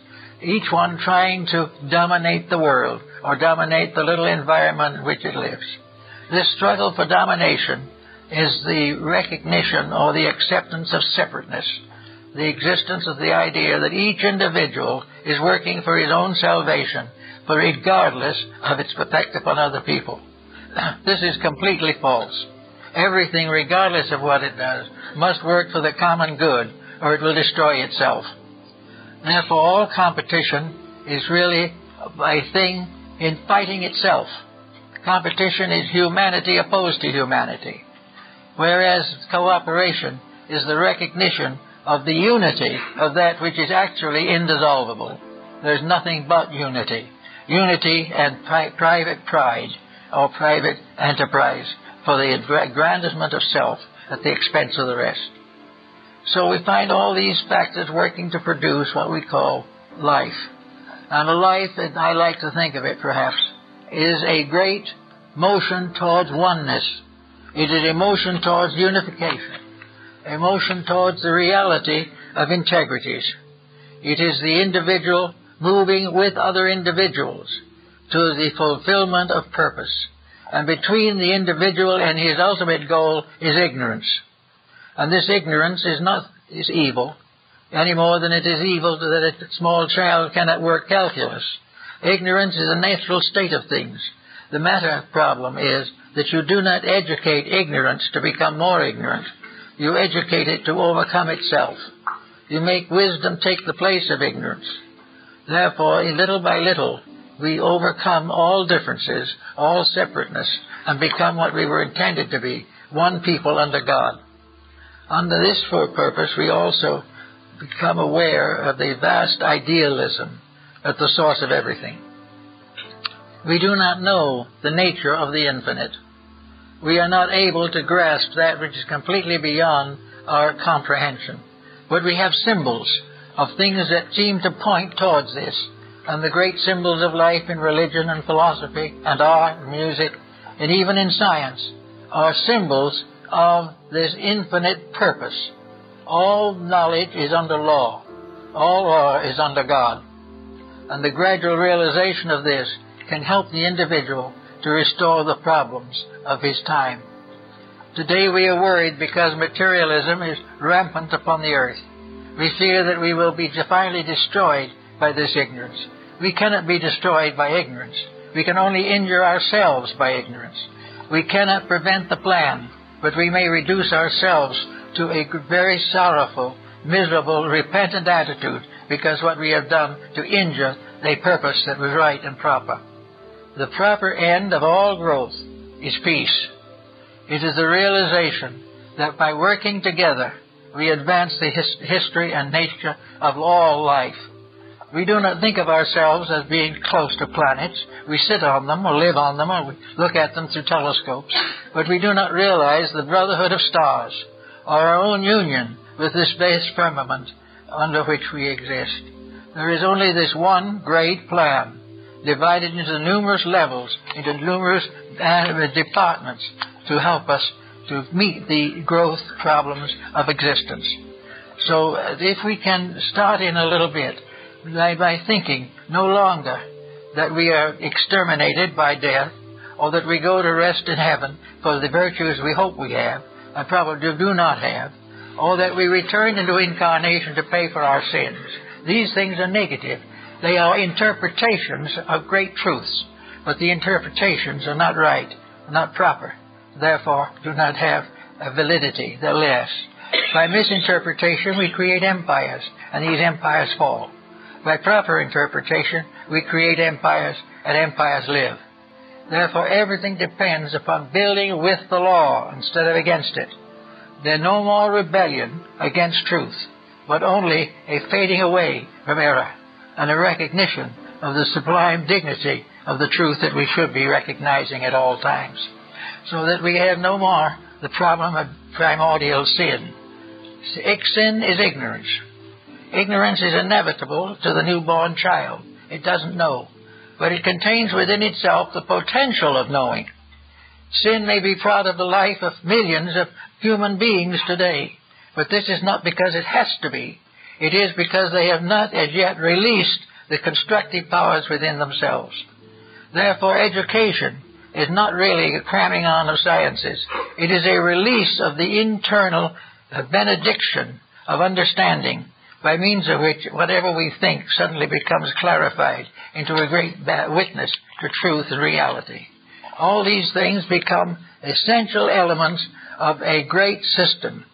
each one trying to dominate the world or dominate the little environment in which it lives. This struggle for domination is the recognition or the acceptance of separateness, the existence of the idea that each individual is working for his own salvation, regardless of its effect upon other people. This is completely false. Everything, regardless of what it does, must work for the common good, or it will destroy itself. Therefore, all competition is really a thing in fighting itself. Competition is humanity opposed to humanity, whereas cooperation is the recognition of the unity of that which is actually indissoluble. There's nothing but unity. Unity and private pride or private enterprise for the aggrandizement of self at the expense of the rest. So we find all these factors working to produce what we call life. And a life, as I like to think of it perhaps, is a great motion towards oneness. It is a motion towards unification, a motion towards the reality of integrities. It is the individual moving with other individuals to the fulfillment of purpose. And between the individual and his ultimate goal is ignorance. And this ignorance is evil, any more than it is evil that a small child cannot work calculus. Ignorance is a natural state of things. The matter problem is that you do not educate ignorance to become more ignorant. You educate it to overcome itself. You make wisdom take the place of ignorance. Therefore, little by little, we overcome all differences, all separateness, and become what we were intended to be, one people under God. Under this purpose, we also become aware of the vast idealism at the source of everything. We do not know the nature of the infinite. We are not able to grasp that which is completely beyond our comprehension. But we have symbols of things that seem to point towards this. And the great symbols of life in religion and philosophy and art and music and even in science are symbols of this infinite purpose. All knowledge is under law. All law is under God. And the gradual realization of this can help the individual to restore the problems of his time. Today we are worried because materialism is rampant upon the earth. We fear that we will be finally destroyed by this ignorance. We cannot be destroyed by ignorance. We can only injure ourselves by ignorance. We cannot prevent the plan, but we may reduce ourselves to a very sorrowful, miserable, repentant attitude because what we have done to injure a purpose that was right and proper. The proper end of all growth is peace. It is the realization that by working together, we advance the history and nature of all life. We do not think of ourselves as being close to planets. We sit on them or live on them or we look at them through telescopes. But we do not realize the brotherhood of stars or our own union with this vast firmament under which we exist. There is only this one great plan, divided into numerous levels, into numerous departments to help us to meet the growth problems of existence. So if we can start in a little bit by thinking no longer that we are exterminated by death or that we go to rest in heaven for the virtues we hope we have and probably do not have, or that we return into incarnation to pay for our sins. These things are negative. They are interpretations of great truths, but the interpretations are not right, not proper, therefore do not have a validity. They're less. By misinterpretation, we create empires, and these empires fall. by proper interpretation, we create empires, and empires live. Therefore, everything depends upon building with the law instead of against it. There's no more rebellion against truth, but only a fading away from error and a recognition of the sublime dignity of the truth that we should be recognizing at all times, so that we have no more the problem of primordial sin. Sin is ignorance. Ignorance is inevitable to the newborn child. It doesn't know, but it contains within itself the potential of knowing. Sin may be part of the life of millions of human beings today, but this is not because it has to be. It is because they have not as yet released the constructive powers within themselves. Therefore, education is not really a cramming on of sciences. It is a release of the internal benediction of understanding, by means of which whatever we think suddenly becomes clarified into a great witness to truth and reality. All these things become essential elements of a great system,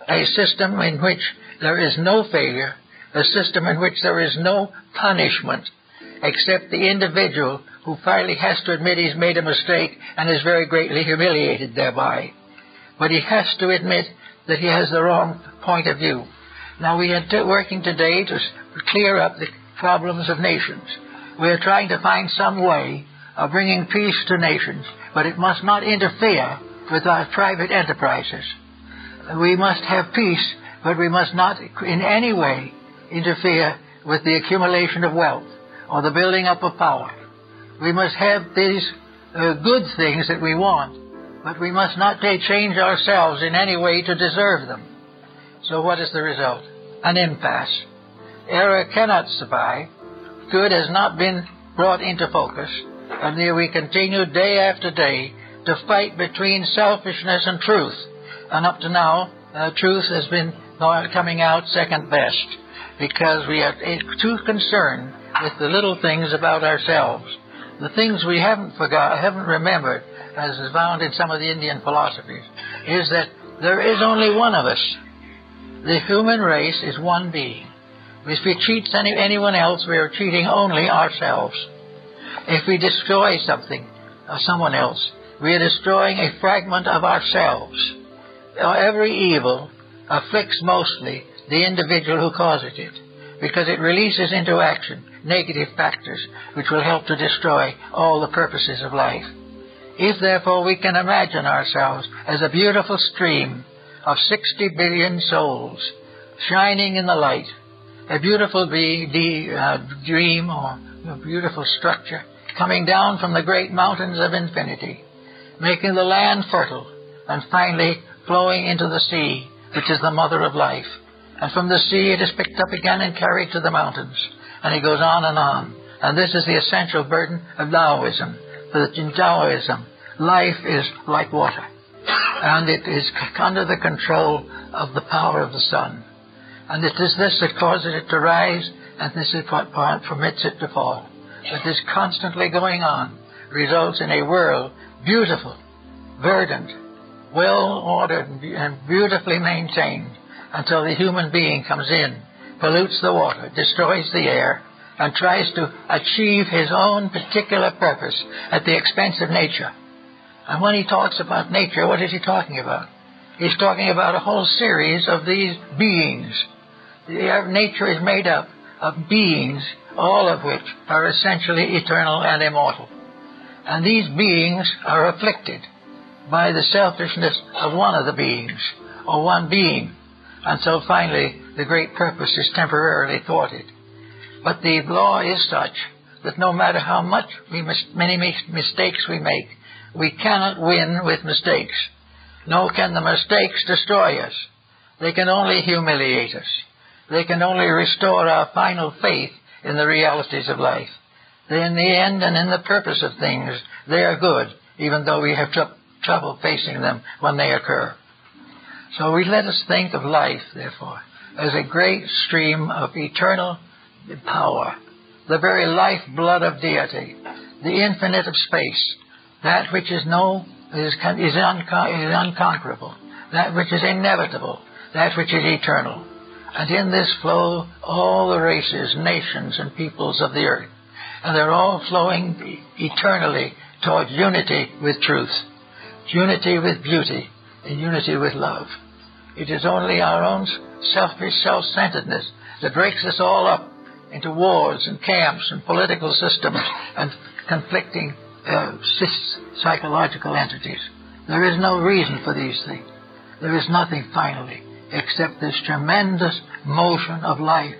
a system in which there is no failure, a system in which there is no punishment, except the individual who finally has to admit he's made a mistake and is very greatly humiliated thereby. But he has to admit that he has the wrong point of view. Now, we are working today to clear up the problems of nations. We are trying to find some way of bringing peace to nations, but it must not interfere with our private enterprises. We must have peace, but we must not in any way interfere with the accumulation of wealth or the building up of power. We must have these good things that we want, but we must not change ourselves in any way to deserve them. So what is the result? An impasse. Error cannot survive. Good has not been brought into focus, and there we continue day after day to fight between selfishness and truth. And up to now, truth has been coming out second best, because we are too concerned with the little things about ourselves. The things we haven't remembered, as is found in some of the Indian philosophies, is that there is only one of us. The human race is one being. If we cheat anyone else, we are cheating only ourselves. If we destroy something or someone else, we are destroying a fragment of ourselves. Every evil afflicts mostly the individual who causes it, because it releases into action negative factors which will help to destroy all the purposes of life. If, therefore, we can imagine ourselves as a beautiful stream of 60 billion souls shining in the light, a beautiful dream or a beautiful structure coming down from the great mountains of infinity, making the land fertile, and finally flowing into the sea, which is the mother of life. And from the sea it is picked up again and carried to the mountains, and it goes on and on. And this is the essential burden of Taoism. For in Taoism, life is like water, and it is under the control of the power of the sun. And it is this that causes it to rise, and this is what permits it to fall. But this constantly going on results in a world beautiful, verdant, well-ordered, and beautifully maintained, until the human being comes in, pollutes the water, destroys the air, and tries to achieve his own particular purpose at the expense of nature. And when he talks about nature, what is he talking about? He's talking about a whole series of these beings. Nature is made up of beings, all of which are essentially eternal and immortal. And these beings are afflicted by the selfishness of one of the beings, or one being, until finally the great purpose is temporarily thwarted. But the law is such that no matter how many mistakes we make, we cannot win with mistakes. Nor can the mistakes destroy us. They can only humiliate us. They can only restore our final faith in the realities of life. In the end and in the purpose of things, they are good, even though we have trouble facing them when they occur. So let us think of life, therefore, as a great stream of eternal power, the very lifeblood of deity, the infinite of space, that which is unconquerable, that which is inevitable, that which is eternal. And in this flow all the races, nations, and peoples of the earth. And they're all flowing eternally towards unity with truth, unity with beauty, and unity with love. It is only our own selfish self-centeredness that breaks us all up into wars and camps and political systems and conflicting psychological entities. There is no reason for these things. There is nothing, finally, except this tremendous motion of life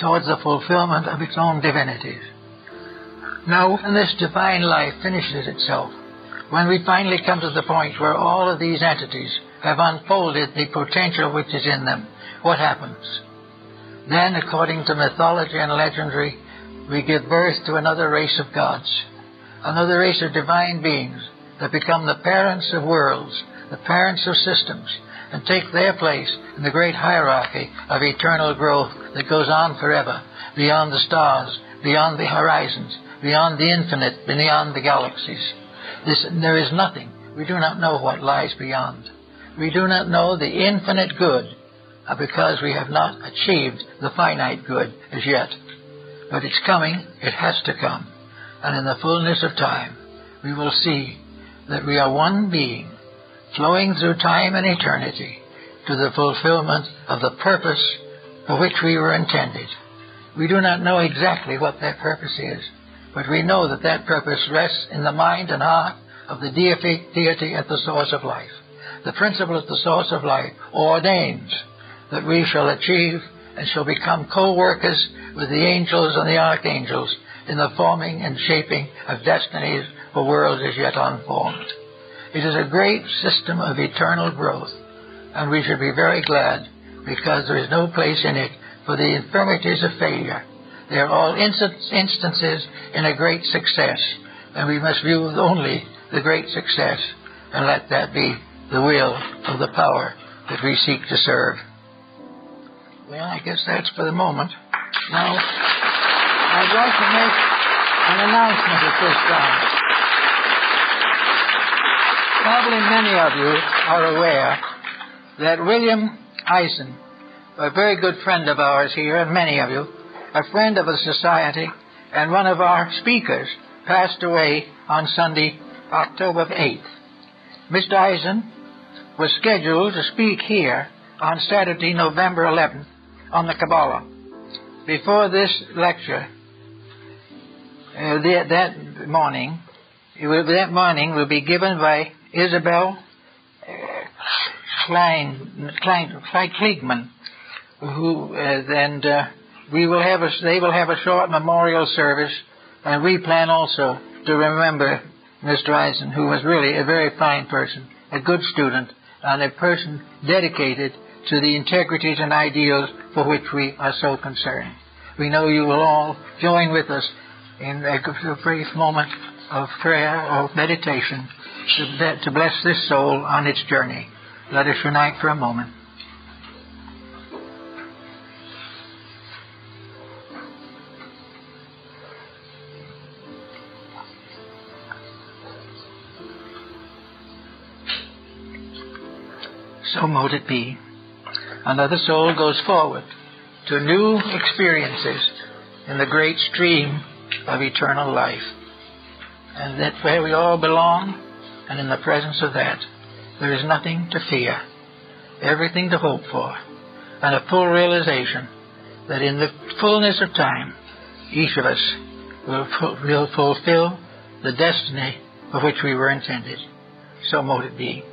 towards the fulfillment of its own divinities. Now, when this divine life finishes itself, when we finally come to the point where all of these entities have unfolded the potential which is in them, what happens? Then, according to mythology and legendary, we give birth to another race of gods, another race of divine beings that become the parents of worlds, the parents of systems, and take their place in the great hierarchy of eternal growth that goes on forever, beyond the stars, beyond the horizons, beyond the infinite, beyond the galaxies. There is nothing. We do not know what lies beyond. We do not know the infinite good because we have not achieved the finite good as yet. But it's coming. It has to come. And in the fullness of time, we will see that we are one being flowing through time and eternity to the fulfillment of the purpose for which we were intended. We do not know exactly what that purpose is, but we know that that purpose rests in the mind and heart of the deity at the source of life. The principle at the source of life ordains that we shall achieve and shall become co-workers with the angels and the archangels in the forming and shaping of destinies for worlds as yet unformed. It is a great system of eternal growth, and we should be very glad because there is no place in it for the infirmities of failure. They are all instances in a great success, and we must view only the great success and let that be the will of the power that we seek to serve. Well, I guess that's for the moment. Now, I'd like to make an announcement at this time. Probably many of you are aware that William Eisen, a very good friend of ours here, and many of you, a friend of the society, and one of our speakers, passed away on Sunday, October 8th. Mr. Eisen was scheduled to speak here on Saturday, November 11th, on the Kabbalah. Before this lecture, that morning will be given by Isabel Kliegman, they will have a short memorial service, and we plan also to remember Mr. Eisen, who was really a very fine person, a good student, and a person dedicated to the integrities and ideals for which we are so concerned. We know you will all join with us in a brief moment of prayer or meditation to bless this soul on its journey. Let us unite for a moment. So mote it be. Another soul goes forward to new experiences in the great stream of eternal life. And that where we all belong, and in the presence of that, there is nothing to fear, everything to hope for, and a full realization that in the fullness of time, each of us will fulfill the destiny for which we were intended. So mote it be.